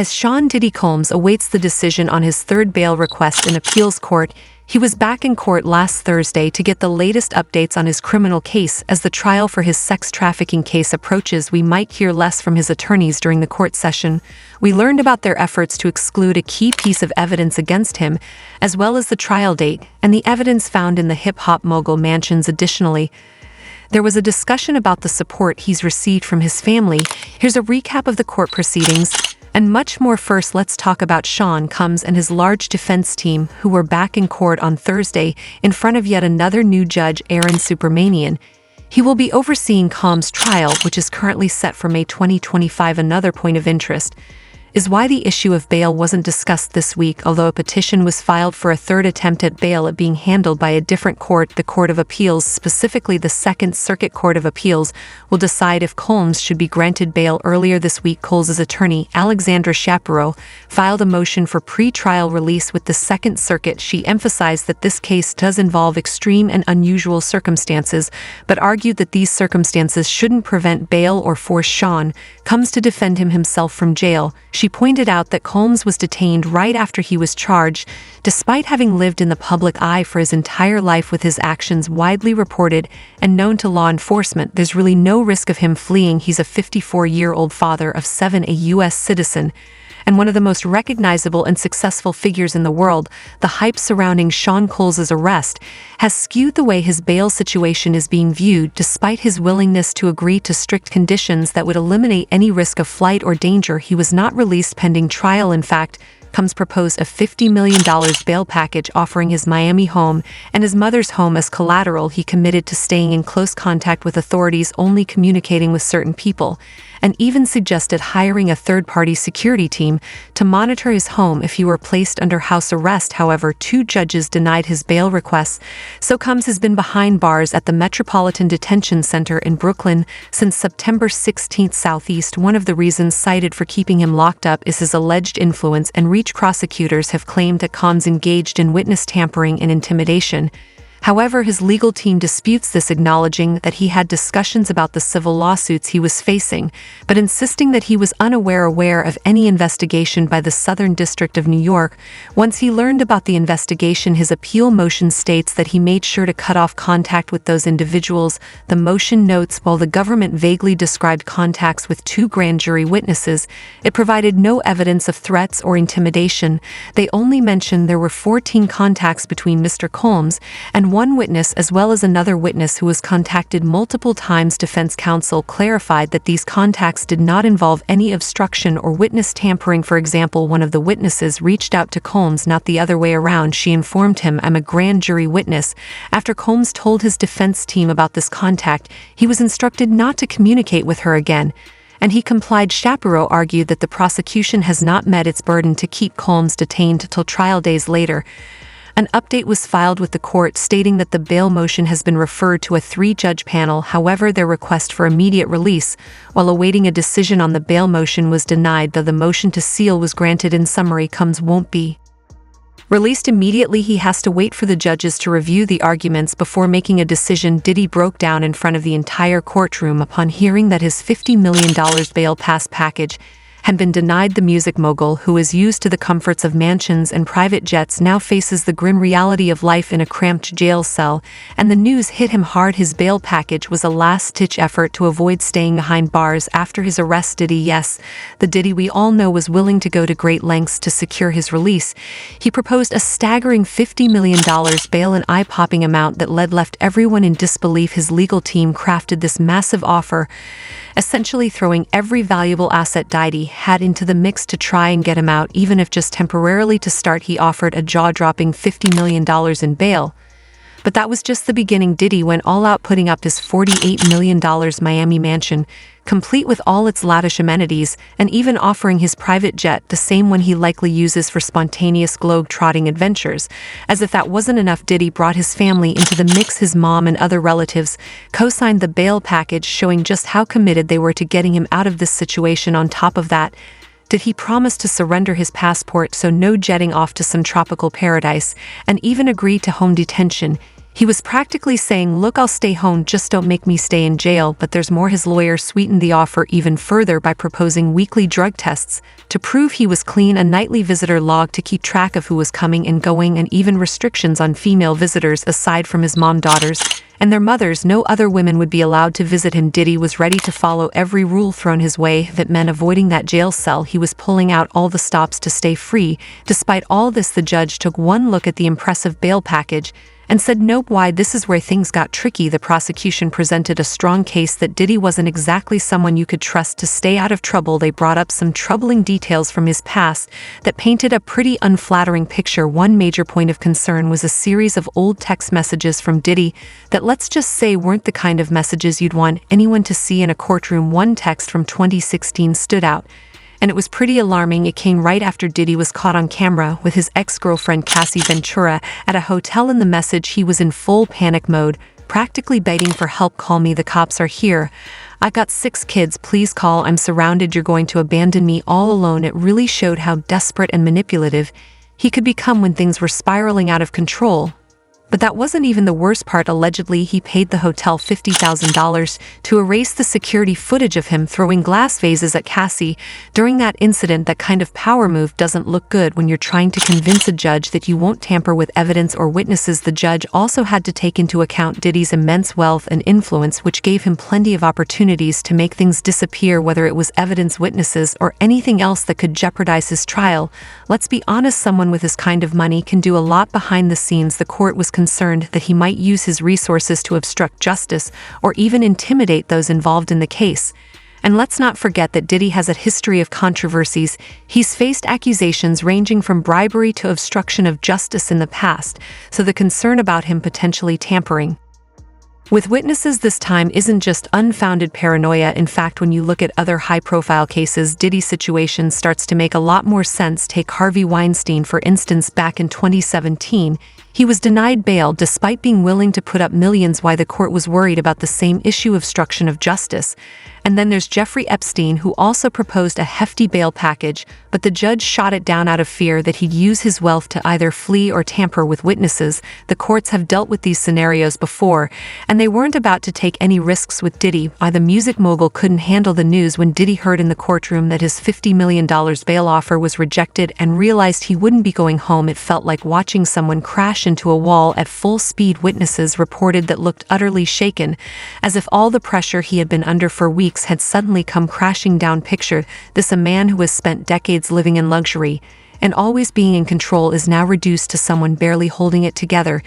As Sean Diddy Combs awaits the decision on his third bail request in appeals court, he was back in court last Thursday to get the latest updates on his criminal case. As the trial for his sex trafficking case approaches, we might hear less from his attorneys during the court session. We learned about their efforts to exclude a key piece of evidence against him, as well as the trial date, and the evidence found in the hip-hop mogul mansions. Additionally, there was a discussion about the support he's received from his family. Here's a recap of the court proceedings, and much more. First, let's talk about Sean Combs and his large defense team, who were back in court on Thursday in front of yet another new judge, Aaron Supermanian. He will be overseeing Combs' trial, which is currently set for May 2025. Another point of interest is why the issue of bail wasn't discussed this week. Although a petition was filed for a third attempt at bail, it being handled by a different court. The Court of Appeals, specifically the Second Circuit Court of Appeals, will decide if Combs should be granted bail. Earlier this week, Coles' attorney, Alexandra Shapiro, filed a motion for pre-trial release with the Second Circuit. She emphasized that this case does involve extreme and unusual circumstances, but argued that these circumstances shouldn't prevent bail or force Sean Combs to defend himself from jail. She pointed out that Combs was detained right after he was charged, despite having lived in the public eye for his entire life with his actions widely reported and known to law enforcement. There's really no risk of him fleeing. He's a 54-year-old father of 7, a U.S. citizen, and one of the most recognizable and successful figures in the world. The hype surrounding Sean Combs' arrest has skewed the way his bail situation is being viewed, despite his willingness to agree to strict conditions that would eliminate any risk of flight or danger. He was not released pending trial. In fact, Combs proposed a $50 million bail package, offering his Miami home and his mother's home as collateral. He committed to staying in close contact with authorities, only communicating with certain people, and even suggested hiring a third-party security team to monitor his home if he were placed under house arrest. However, 2 judges denied his bail requests, so Combs has been behind bars at the Metropolitan Detention Center in Brooklyn since September 16. Southeast. One of the reasons cited for keeping him locked up is his alleged influence and reach. Prosecutors have claimed that Combs engaged in witness tampering and intimidation. However, his legal team disputes this, acknowledging that he had discussions about the civil lawsuits he was facing, but insisting that he was unaware of any investigation by the Southern District of New York. Once he learned about the investigation, his appeal motion states that he made sure to cut off contact with those individuals. The motion notes, while the government vaguely described contacts with 2 grand jury witnesses, it provided no evidence of threats or intimidation. They only mentioned there were 14 contacts between Mr. Combs and one witness, as well as another witness who was contacted multiple times. Defense counsel clarified that these contacts did not involve any obstruction or witness tampering. For example, one of the witnesses reached out to Combs, not the other way around. She informed him, "I'm a grand jury witness." After Combs told his defense team about this contact, he was instructed not to communicate with her again, and he complied. Shapiro argued that the prosecution has not met its burden to keep Combs detained till trial. Days later, an update was filed with the court stating that the bail motion has been referred to a 3-judge panel. However, their request for immediate release while awaiting a decision on the bail motion was denied, though the motion to seal was granted. In summary, Combs won't be released immediately. He has to wait for the judges to review the arguments before making a decision. Diddy broke down in front of the entire courtroom upon hearing that his $50 million bail pass package had been denied. The music mogul, who is used to the comforts of mansions and private jets, now faces the grim reality of life in a cramped jail cell, and the news hit him hard. His bail package was a last-ditch effort to avoid staying behind bars after his arrest. Diddy, yes, the Diddy we all know, was willing to go to great lengths to secure his release. He proposed a staggering $50 million bail, an eye-popping amount that left everyone in disbelief. His legal team crafted this massive offer, essentially throwing every valuable asset Diddy had into the mix to try and get him out, even if just temporarily. To start, he offered a jaw-dropping $50 million in bail. But that was just the beginning. Diddy went all out, putting up his $48 million Miami mansion, complete with all its lavish amenities, and even offering his private jet, the same one he likely uses for spontaneous globe-trotting adventures. As if that wasn't enough, Diddy brought his family into the mix. His mom and other relatives co-signed the bail package, showing just how committed they were to getting him out of this situation. On top of that, did he promise to surrender his passport, so no jetting off to some tropical paradise, and even agree to home detention. He was practically saying, "Look, I'll stay home, just don't make me stay in jail." But there's more. His lawyer sweetened the offer even further by proposing weekly drug tests to prove he was clean, a nightly visitor log to keep track of who was coming and going, and even restrictions on female visitors aside from his daughters and their mothers. No other women would be allowed to visit him. Diddy was ready to follow every rule thrown his way. If it meant avoiding that jail cell, he was pulling out all the stops to stay free. Despite all this, the judge took one look at the impressive bail package and said, "Nope." Why? This is where things got tricky. The prosecution presented a strong case that Diddy wasn't exactly someone you could trust to stay out of trouble. They brought up some troubling details from his past that painted a pretty unflattering picture. One major point of concern was a series of old text messages from Diddy that, let's just say, weren't the kind of messages you'd want anyone to see in a courtroom. One text from 2016 stood out, and it was pretty alarming. It came right after Diddy was caught on camera with his ex-girlfriend Cassie Ventura at a hotel. In the message, he was in full panic mode, practically begging for help. "Call me, the cops are here. I got 6 kids, please call. I'm surrounded. You're going to abandon me all alone." It really showed how desperate and manipulative he could become when things were spiraling out of control. But that wasn't even the worst part. Allegedly, he paid the hotel $50,000 to erase the security footage of him throwing glass vases at Cassie during that incident. That kind of power move doesn't look good when you're trying to convince a judge that you won't tamper with evidence or witnesses. The judge also had to take into account Diddy's immense wealth and influence, which gave him plenty of opportunities to make things disappear, whether it was evidence, witnesses, or anything else that could jeopardize his trial. Let's be honest, someone with his kind of money can do a lot behind the scenes. The court was concerned that he might use his resources to obstruct justice or even intimidate those involved in the case. And let's not forget that Diddy has a history of controversies. He's faced accusations ranging from bribery to obstruction of justice in the past, so the concern about him potentially tampering with witnesses this time isn't just unfounded paranoia. In fact, when you look at other high-profile cases, Diddy's situation starts to make a lot more sense. Take Harvey Weinstein, for instance. Back in 2017, he was denied bail despite being willing to put up millions. Why? The court was worried about the same issue, obstruction of justice. And then there's Jeffrey Epstein, who also proposed a hefty bail package, but the judge shot it down out of fear that he'd use his wealth to either flee or tamper with witnesses. The courts have dealt with these scenarios before, and they weren't about to take any risks with Diddy. Why? The music mogul couldn't handle the news when Diddy heard in the courtroom that his $50 million bail offer was rejected and realized he wouldn't be going home. It felt like watching someone crash into a wall at full speed. Witnesses reported that looked utterly shaken, as if all the pressure he had been under for weeks had suddenly come crashing down. Picture this: a man who has spent decades living in luxury and always being in control is now reduced to someone barely holding it together.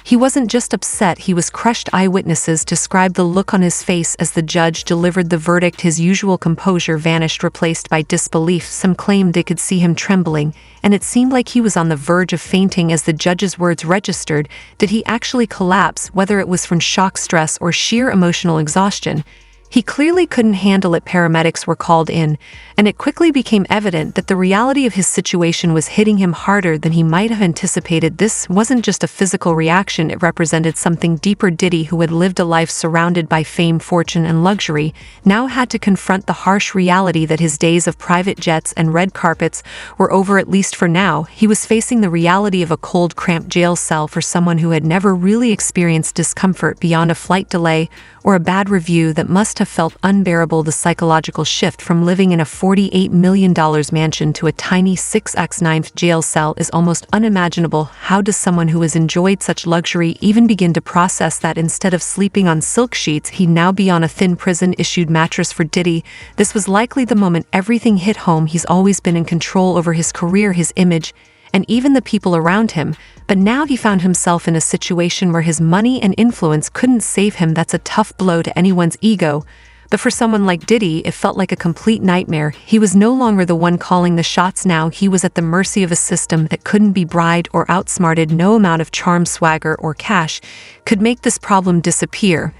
He wasn't just upset, he was crushed. Eyewitnesses described the look on his face as the judge delivered the verdict. His usual composure vanished, replaced by disbelief. Some claimed they could see him trembling, and it seemed like he was on the verge of fainting as the judge's words registered. Did he actually collapse? Whether it was from shock, stress, or sheer emotional exhaustion, he clearly couldn't handle it. Paramedics were called in, and it quickly became evident that the reality of his situation was hitting him harder than he might have anticipated. This wasn't just a physical reaction, it represented something deeper. Diddy, who had lived a life surrounded by fame, fortune, and luxury, now had to confront the harsh reality that his days of private jets and red carpets were over, at least for now. He was facing the reality of a cold, cramped jail cell. For someone who had never really experienced discomfort beyond a flight delay or a bad review, that must have felt unbearable. The psychological shift from living in a $48 million mansion to a tiny 6x9 jail cell is almost unimaginable. How does someone who has enjoyed such luxury even begin to process that instead of sleeping on silk sheets, he'd now be on a thin prison-issued mattress? For Diddy, this was likely the moment everything hit home. He's always been in control over his career, his image, and even the people around him, but now he found himself in a situation where his money and influence couldn't save him. That's a tough blow to anyone's ego. But for someone like Diddy, it felt like a complete nightmare. He was no longer the one calling the shots now. He was at the mercy of a system that couldn't be bribed or outsmarted. No amount of charm, swagger, or cash could make this problem disappear.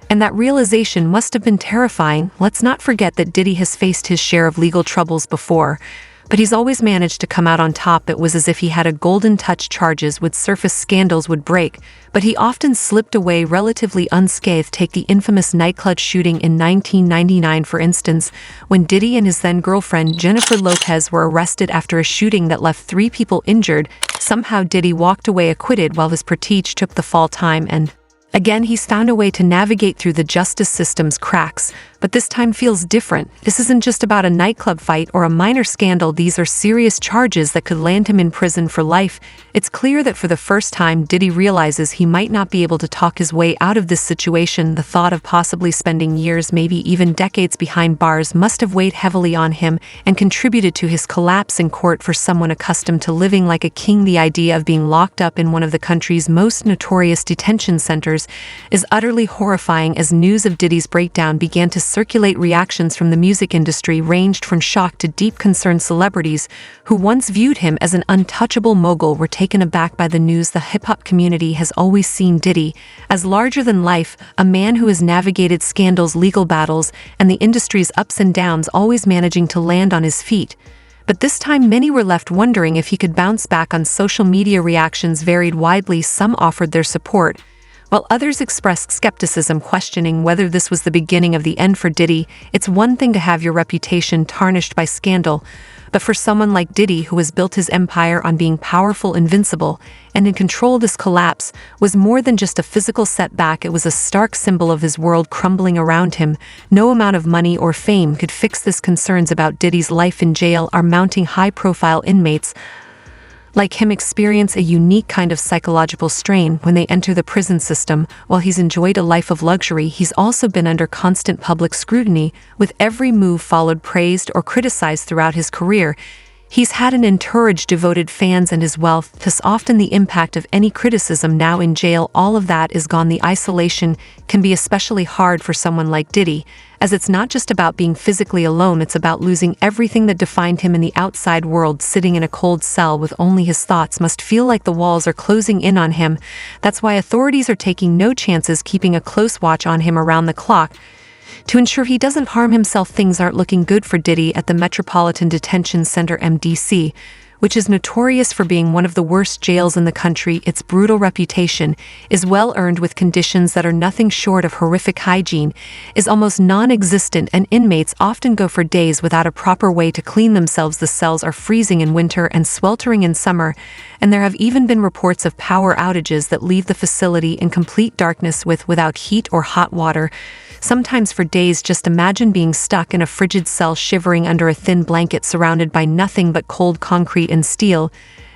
And that realization must have been terrifying. Let's not forget that Diddy has faced his share of legal troubles before, but he's always managed to come out on top. It was as if he had a golden touch. Charges would surface, scandals would break, but he often slipped away relatively unscathed. Take the infamous nightclub shooting in 1999, for instance, when Diddy and his then-girlfriend Jennifer Lopez were arrested after a shooting that left 3 people injured. Somehow Diddy walked away acquitted while his protege took the fall time, and again, he's found a way to navigate through the justice system's cracks, but this time feels different. This isn't just about a nightclub fight or a minor scandal. These are serious charges that could land him in prison for life. It's clear that for the first time, Diddy realizes he might not be able to talk his way out of this situation. The thought of possibly spending years, maybe even decades behind bars must have weighed heavily on him and contributed to his collapse in court. For someone accustomed to living like a king, the idea of being locked up in one of the country's most notorious detention centers is utterly horrifying. As news of Diddy's breakdown began to circulate, reactions from the music industry ranged from shock to deep concern. Celebrities who once viewed him as an untouchable mogul were taken aback by the news. The hip-hop community has always seen Diddy as larger than life, a man who has navigated scandals, legal battles, and the industry's ups and downs, always managing to land on his feet. But this time many were left wondering if he could bounce back. On social media, reactions varied widely. Some offered their support, while others expressed skepticism, questioning whether this was the beginning of the end for Diddy. It's one thing to have your reputation tarnished by scandal, but for someone like Diddy, who has built his empire on being powerful, invincible, and in control, this collapse was more than just a physical setback. It was a stark symbol of his world crumbling around him. No amount of money or fame could fix this. Concerns about Diddy's life in jail are mounting. High-profile inmates like him experience a unique kind of psychological strain when they enter the prison system. While he's enjoyed a life of luxury, he's also been under constant public scrutiny, with every move followed, praised, or criticized throughout his career. He's had an entourage, devoted fans, and his wealth to often the impact of any criticism. Now in jail, all of that is gone. The isolation can be especially hard for someone like Diddy, as it's not just about being physically alone, it's about losing everything that defined him in the outside world. Sitting in a cold cell with only his thoughts must feel like the walls are closing in on him. That's why authorities are taking no chances, keeping a close watch on him around the clock to ensure he doesn't harm himself. Things aren't looking good for Diddy at the Metropolitan Detention Center (MDC), which is notorious for being one of the worst jails in the country. Its brutal reputation is well earned, with conditions that are nothing short of horrific. Hygiene is almost non-existent, and inmates often go for days without a proper way to clean themselves. The cells are freezing in winter and sweltering in summer, and there have even been reports of power outages that leave the facility in complete darkness without heat or hot water, sometimes for days. Just imagine being stuck in a frigid cell, shivering under a thin blanket, surrounded by nothing but cold concrete and steel.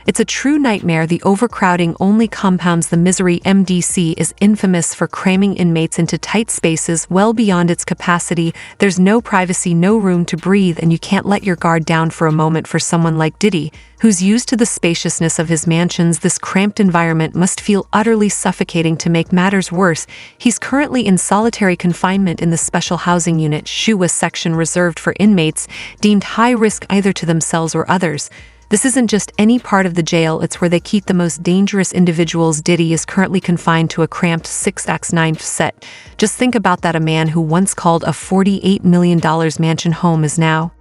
It's a true nightmare. The overcrowding only compounds the misery. MDC is infamous for cramming inmates into tight spaces well beyond its capacity. There's no privacy, no room to breathe, and you can't let your guard down for a moment. For someone like Diddy, who's used to the spaciousness of his mansions, this cramped environment must feel utterly suffocating. To make matters worse, he's currently in solitary confinement in the special housing unit, SHUA section, reserved for inmates deemed high risk either to themselves or others. This isn't just any part of the jail, it's where they keep the most dangerous individuals. Diddy is currently confined to a cramped 6x9 set. Just think about that. A man who once called a $48 million mansion home is now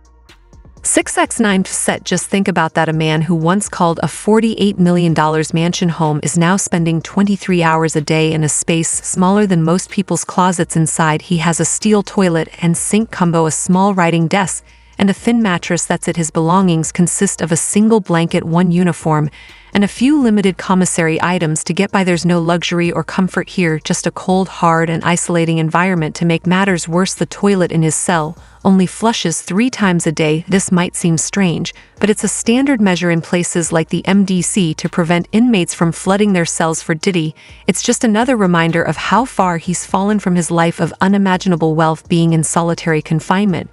6x9 set. Just think about that. A man who once called a $48 million mansion home is now spending 23 hours a day in a space smaller than most people's closets. Inside, he has a steel toilet and sink combo, a small writing desk, and a thin mattress. That's it. His belongings consist of a single blanket, one uniform, and a few limited commissary items to get by. There's no luxury or comfort here, just a cold, hard, and isolating environment. To make matters worse, the toilet in his cell only flushes 3 times a day. This might seem strange, but it's a standard measure in places like the MDC to prevent inmates from flooding their cells. For Diddy, it's just another reminder of how far he's fallen from his life of unimaginable wealth. Being in solitary confinement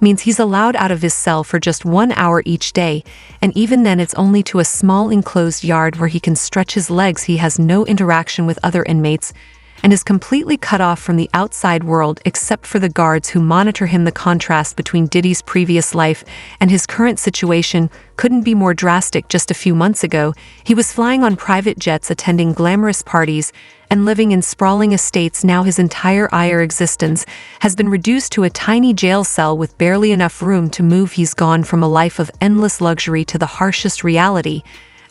means he's allowed out of his cell for just 1 hour each day, and even then it's only to a small enclosed yard where he can stretch his legs. He has no interaction with other inmates and is completely cut off from the outside world except for the guards who monitor him. The contrast between Diddy's previous life and his current situation couldn't be more drastic. Just a few months ago, he was flying on private jets, attending glamorous parties, and living in sprawling estates. Now his entire existence has been reduced to a tiny jail cell with barely enough room to move. He's gone from a life of endless luxury to the harshest reality,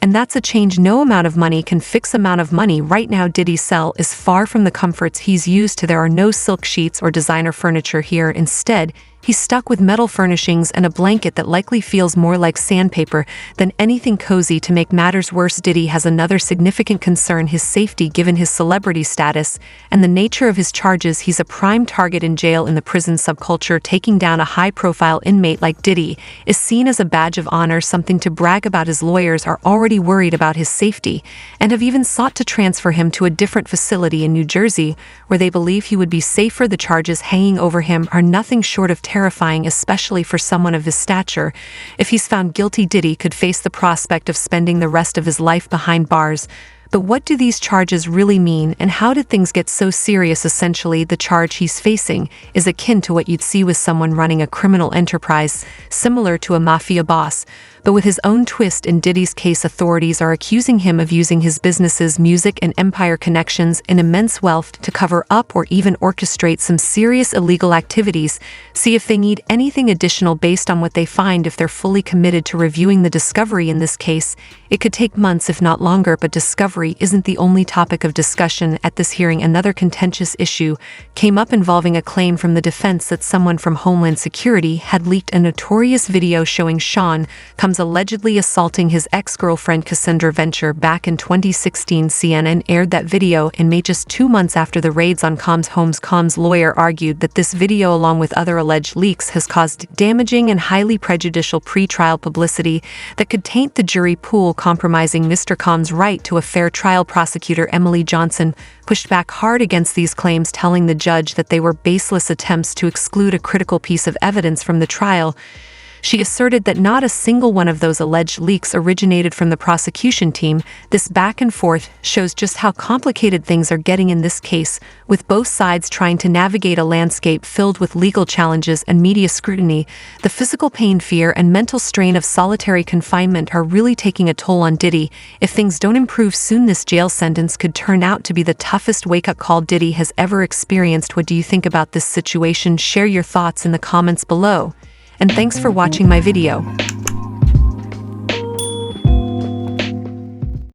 and that's a change no amount of money can fix. Amount of money. Right now, Diddy's cell is far from the comforts he's used to. There are no silk sheets or designer furniture here. Instead, He's stuck with metal furnishings and a blanket that likely feels more like sandpaper than anything cozy. To make matters worse, Diddy has another significant concern: his safety. Given his celebrity status and the nature of his charges, he's a prime target in jail. In the prison subculture, taking down a high-profile inmate like Diddy is seen as a badge of honor, something to brag about. His lawyers are already worried about his safety and have even sought to transfer him to a different facility in New Jersey, where they believe he would be safer. The charges hanging over him are nothing short of terrifying, especially for someone of his stature. If he's found guilty, Diddy could face the prospect of spending the rest of his life behind bars. But what do these charges really mean, and how did things get so serious? Essentially, the charge he's facing is akin to what you'd see with someone running a criminal enterprise, similar to a mafia boss. But with his own twist. In Diddy's case, authorities are accusing him of using his business's music and empire connections and immense wealth to cover up or even orchestrate some serious illegal activities. See if they need anything additional based on what they find. If they're fully committed to reviewing the discovery in this case, it could take months, if not longer. But discovery isn't the only topic of discussion at this hearing. Another contentious issue came up involving a claim from the defense that someone from Homeland Security had leaked a notorious video showing Sean Combs allegedly assaulting his ex-girlfriend Cassandra Venture. Back in 2016, CNN aired that video in May, just 2 months after the raids on Combs' home. Combs' lawyer argued that this video, along with other alleged leaks, has caused damaging and highly prejudicial pre-trial publicity that could taint the jury pool, compromising Mr. Combs' right to a fair trial. Prosecutor Emily Johnson pushed back hard against these claims, telling the judge that they were baseless attempts to exclude a critical piece of evidence from the trial. She asserted that not a single one of those alleged leaks originated from the prosecution team. This back and forth shows just how complicated things are getting in this case, with both sides trying to navigate a landscape filled with legal challenges and media scrutiny. The physical pain, fear, and mental strain of solitary confinement are really taking a toll on Diddy. If things don't improve soon, this jail sentence could turn out to be the toughest wake-up call Diddy has ever experienced. What do you think about this situation? Share your thoughts in the comments below. And thanks for watching my video.